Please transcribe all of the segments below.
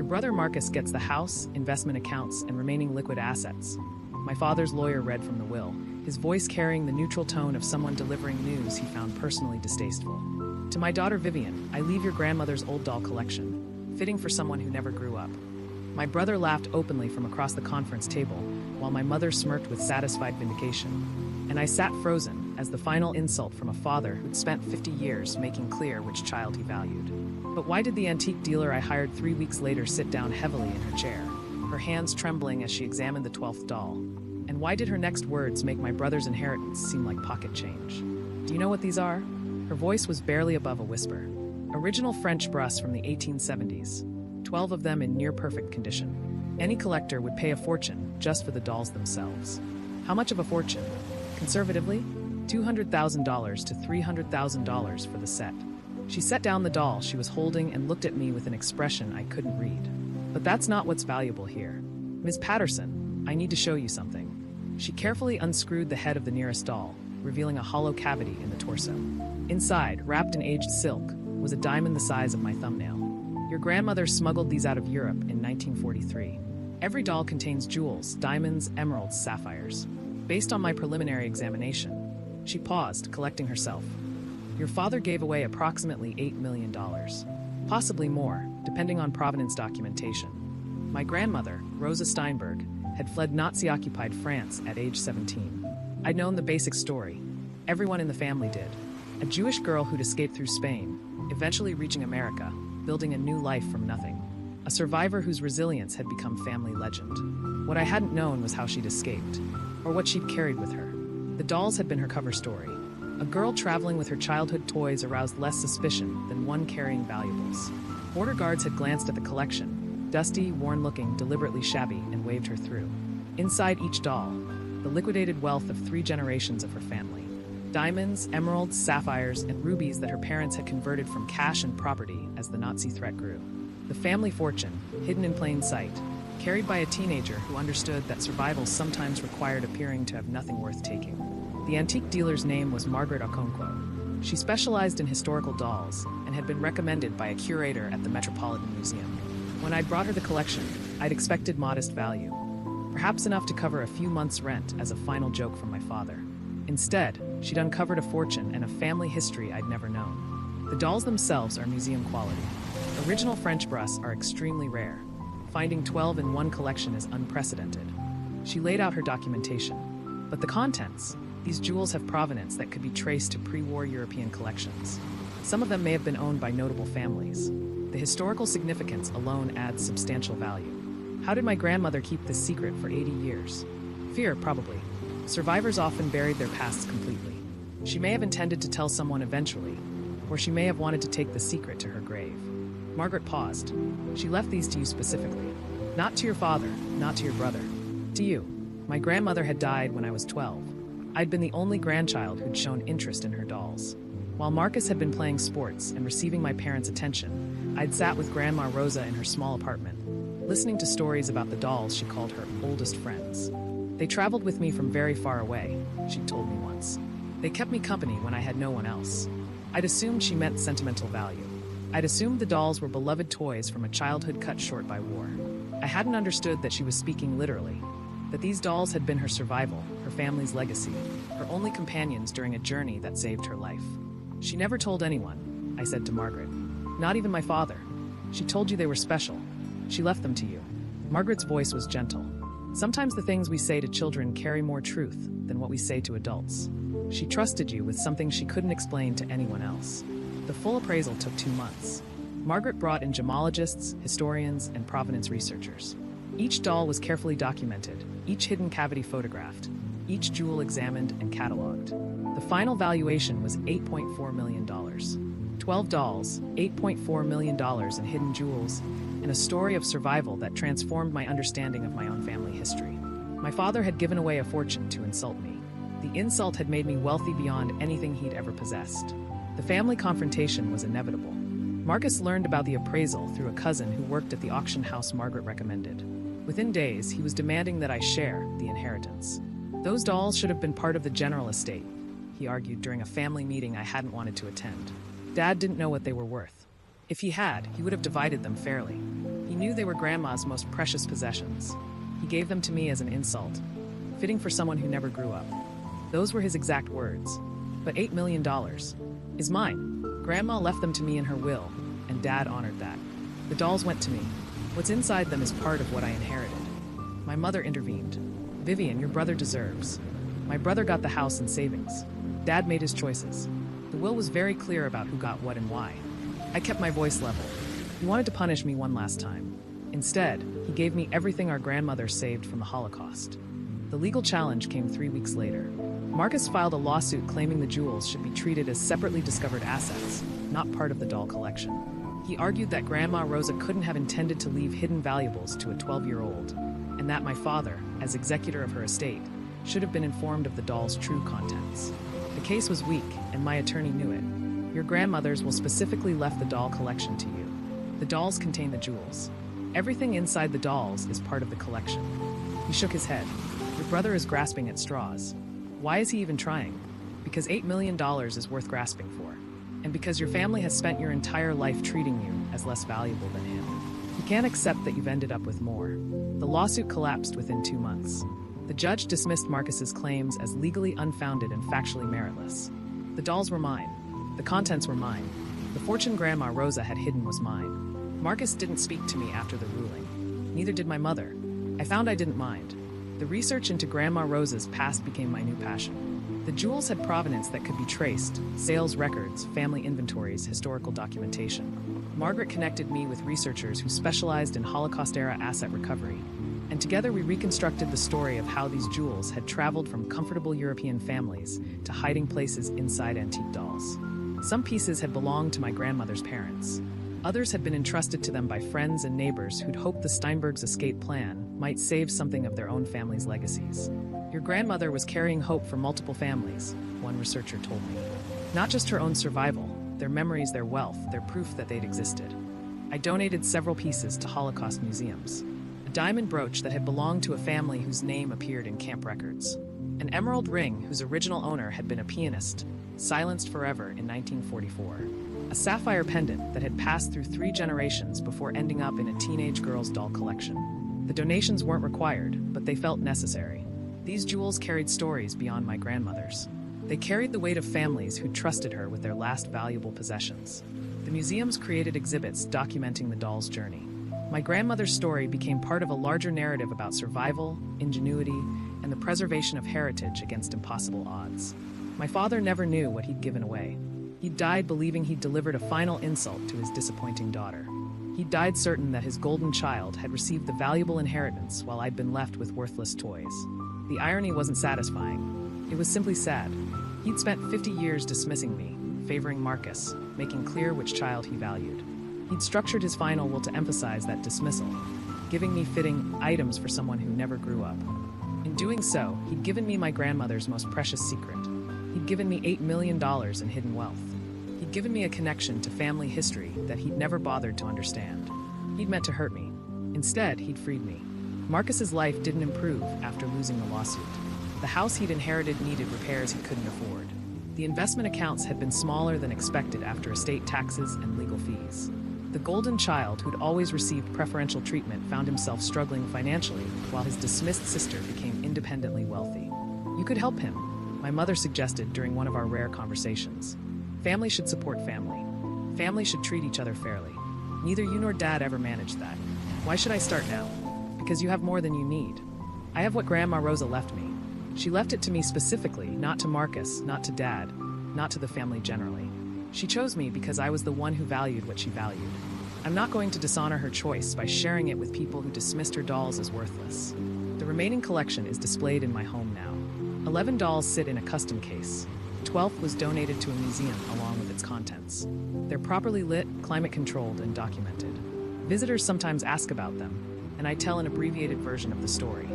brother Marcus gets the house, investment accounts, and remaining liquid assets. My father's lawyer read from the will, his voice carrying the neutral tone of someone delivering news he found personally distasteful. To my daughter Vivian, I leave your grandmother's old doll collection, fitting for someone who never grew up. My brother laughed openly from across the conference table, while my mother smirked with satisfied vindication. And I sat frozen as the final insult from a father who'd spent 50 years making clear which child he valued. But why did the antique dealer I hired 3 weeks later sit down heavily in her chair, her hands trembling as she examined the 12th doll? And why did her next words make my brother's inheritance seem like pocket change? Do you know what these are? Her voice was barely above a whisper. Original French busts from the 1870s, 12 of them in near-perfect condition. Any collector would pay a fortune just for the dolls themselves. How much of a fortune? Conservatively, $200,000 to $300,000 for the set. She set down the doll she was holding and looked at me with an expression I couldn't read. But that's not what's valuable here. Ms. Patterson, I need to show you something. She carefully unscrewed the head of the nearest doll, revealing a hollow cavity in the torso. Inside, wrapped in aged silk, was a diamond the size of my thumbnail. Your grandmother smuggled these out of Europe in 1943. Every doll contains jewels, diamonds, emeralds, sapphires. Based on my preliminary examination, she paused, collecting herself. Your father gave away approximately $8 million. Possibly more, depending on provenance documentation. My grandmother, Rosa Steinberg, had fled Nazi-occupied France at age 17. I'd known the basic story. Everyone in the family did. A Jewish girl who'd escaped through Spain, eventually reaching America, building a new life from nothing. A survivor whose resilience had become family legend. What I hadn't known was how she'd escaped, or what she'd carried with her. The dolls had been her cover story. A girl traveling with her childhood toys aroused less suspicion than one carrying valuables. Border guards had glanced at the collection, dusty, worn-looking, deliberately shabby, and waved her through. Inside each doll, the liquidated wealth of 3 generations of her family. Diamonds, emeralds, sapphires, and rubies that her parents had converted from cash and property as the Nazi threat grew. The family fortune, hidden in plain sight, carried by a teenager who understood that survival sometimes required appearing to have nothing worth taking. The antique dealer's name was Margaret Okonkwo. She specialized in historical dolls and had been recommended by a curator at the Metropolitan Museum. When I'd brought her the collection, I'd expected modest value, perhaps enough to cover a few months' rent as a final joke from my father. Instead, she'd uncovered a fortune and a family history I'd never known. The dolls themselves are museum quality. Original French busts are extremely rare. Finding 12 in one collection is unprecedented. She laid out her documentation. But the contents, these jewels have provenance that could be traced to pre-war European collections. Some of them may have been owned by notable families. The historical significance alone adds substantial value. How did my grandmother keep this secret for 80 years? Fear, probably. Survivors often buried their pasts completely. She may have intended to tell someone eventually, or she may have wanted to take the secret to her grave. Margaret paused. She left these to you specifically. Not to your father, not to your brother. To you. My grandmother had died when I was 12. I'd been the only grandchild who'd shown interest in her dolls. While Marcus had been playing sports and receiving my parents' attention, I'd sat with Grandma Rosa in her small apartment, listening to stories about the dolls she called her oldest friends. They traveled with me from very far away, she'd told me once. They kept me company when I had no one else. I'd assumed she meant sentimental value. I'd assumed the dolls were beloved toys from a childhood cut short by war. I hadn't understood that she was speaking literally, that these dolls had been her survival, her family's legacy, her only companions during a journey that saved her life. She never told anyone, I said to Margaret. Not even my father. She told you they were special. She left them to you. Margaret's voice was gentle. Sometimes the things we say to children carry more truth than what we say to adults. She trusted you with something she couldn't explain to anyone else. The full appraisal took 2 months. Margaret brought in gemologists, historians, and provenance researchers. Each doll was carefully documented, each hidden cavity photographed, each jewel examined and cataloged. The final valuation was $8.4 million. 12 dolls, $8.4 million in hidden jewels, and a story of survival that transformed my understanding of my own family history. My father had given away a fortune to insult me. The insult had made me wealthy beyond anything he'd ever possessed. The family confrontation was inevitable. Marcus learned about the appraisal through a cousin who worked at the auction house Margaret recommended. Within days, he was demanding that I share the inheritance. Those dolls should have been part of the general estate, he argued during a family meeting I hadn't wanted to attend. Dad didn't know what they were worth. If he had, he would have divided them fairly. He knew they were Grandma's most precious possessions. He gave them to me as an insult, fitting for someone who never grew up. Those were his exact words. But $8 million is mine. Grandma left them to me in her will, and Dad honored that. The dolls went to me. What's inside them is part of what I inherited. My mother intervened. Vivian, your brother deserves. My brother got the house and savings. Dad made his choices. The will was very clear about who got what and why. I kept my voice level. He wanted to punish me one last time. Instead, he gave me everything our grandmother saved from the Holocaust. The legal challenge came 3 weeks later. Marcus filed a lawsuit claiming the jewels should be treated as separately discovered assets, not part of the doll collection. He argued that Grandma Rosa couldn't have intended to leave hidden valuables to a 12-year-old, and that my father, as executor of her estate, should have been informed of the doll's true contents. The case was weak, and my attorney knew it. Your grandmothers will specifically left the doll collection to you. The dolls contain the jewels. Everything inside the dolls is part of the collection. He shook his head. Your brother is grasping at straws. Why is he even trying? Because $8 million is worth grasping for. And because your family has spent your entire life treating you as less valuable than him. He can't accept that you've ended up with more. The lawsuit collapsed within 2 months. The judge dismissed Marcus's claims as legally unfounded and factually meritless. The dolls were mine. The contents were mine. The fortune Grandma Rosa had hidden was mine. Marcus didn't speak to me after the ruling. Neither did my mother. I found I didn't mind. The research into Grandma Rosa's past became my new passion. The jewels had provenance that could be traced: sales records, family inventories, historical documentation. Margaret connected me with researchers who specialized in Holocaust-era asset recovery, and together we reconstructed the story of how these jewels had traveled from comfortable European families to hiding places inside antique dolls. Some pieces had belonged to my grandmother's parents. Others had been entrusted to them by friends and neighbors who'd hoped the Steinbergs' escape plan might save something of their own family's legacies. Your grandmother was carrying hope for multiple families, one researcher told me. Not just her own survival, their memories, their wealth, their proof that they'd existed. I donated several pieces to Holocaust museums. A diamond brooch that had belonged to a family whose name appeared in camp records. An emerald ring whose original owner had been a pianist, silenced forever in 1944. A sapphire pendant that had passed through 3 generations before ending up in a teenage girl's doll collection. The donations weren't required, but they felt necessary. These jewels carried stories beyond my grandmother's. They carried the weight of families who trusted her with their last valuable possessions. The museums created exhibits documenting the doll's journey. My grandmother's story became part of a larger narrative about survival, ingenuity, and the preservation of heritage against impossible odds. My father never knew what he'd given away. He died believing he'd delivered a final insult to his disappointing daughter. He died certain that his golden child had received the valuable inheritance while I'd been left with worthless toys. The irony wasn't satisfying. It was simply sad. He'd spent 50 years dismissing me, favoring Marcus, making clear which child he valued. He'd structured his final will to emphasize that dismissal, giving me fitting items for someone who never grew up. In doing so, he'd given me my grandmother's most precious secret. He'd given me $8 million in hidden wealth. He'd given me a connection to family history that he'd never bothered to understand. He'd meant to hurt me. Instead, he'd freed me. Marcus's life didn't improve after losing the lawsuit. The house he'd inherited needed repairs he couldn't afford. The investment accounts had been smaller than expected after estate taxes and legal fees. The golden child who'd always received preferential treatment found himself struggling financially while his dismissed sister became independently wealthy. You could help him, my mother suggested during one of our rare conversations. Family should support family. Family should treat each other fairly. Neither you nor Dad ever managed that. Why should I start now? Because you have more than you need. I have what Grandma Rosa left me. She left it to me specifically, not to Marcus, not to Dad, not to the family generally. She chose me because I was the one who valued what she valued. I'm not going to dishonor her choice by sharing it with people who dismissed her dolls as worthless. The remaining collection is displayed in my home now. 11 dolls sit in a custom case. The 12th was donated to a museum along with its contents. They're properly lit, climate-controlled, and documented. Visitors sometimes ask about them, and I tell an abbreviated version of the story.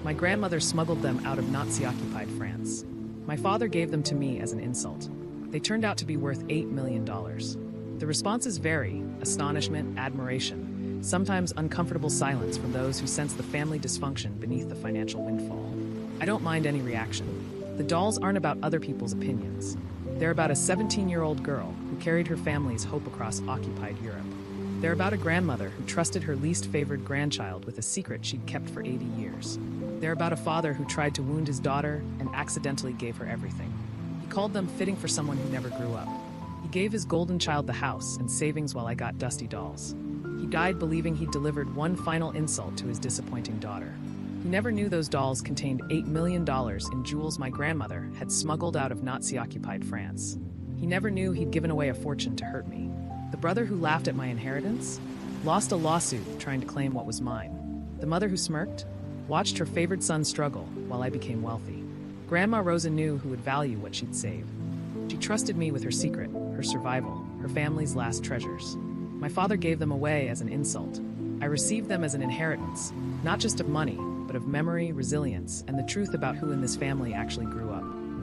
My grandmother smuggled them out of Nazi-occupied France. My father gave them to me as an insult. They turned out to be worth $8 million. The responses vary: astonishment, admiration, sometimes uncomfortable silence from those who sense the family dysfunction beneath the financial windfall. I don't mind any reaction. The dolls aren't about other people's opinions. They're about a 17-year-old girl who carried her family's hope across occupied Europe. They're about a grandmother who trusted her least favored grandchild with a secret she'd kept for 80 years. They're about a father who tried to wound his daughter and accidentally gave her everything. He called them fitting for someone who never grew up. He gave his golden child the house and savings while I got dusty dolls. He died believing he'd delivered one final insult to his disappointing daughter. He never knew those dolls contained $8 million in jewels my grandmother had smuggled out of Nazi-occupied France. He never knew he'd given away a fortune to hurt me. The brother who laughed at my inheritance lost a lawsuit trying to claim what was mine. The mother who smirked watched her favored son struggle while I became wealthy. Grandma Rosa knew who would value what she'd save. She trusted me with her secret, her survival, her family's last treasures. My father gave them away as an insult. I received them as an inheritance, not just of money, but of memory, resilience, and the truth about who in this family actually grew up.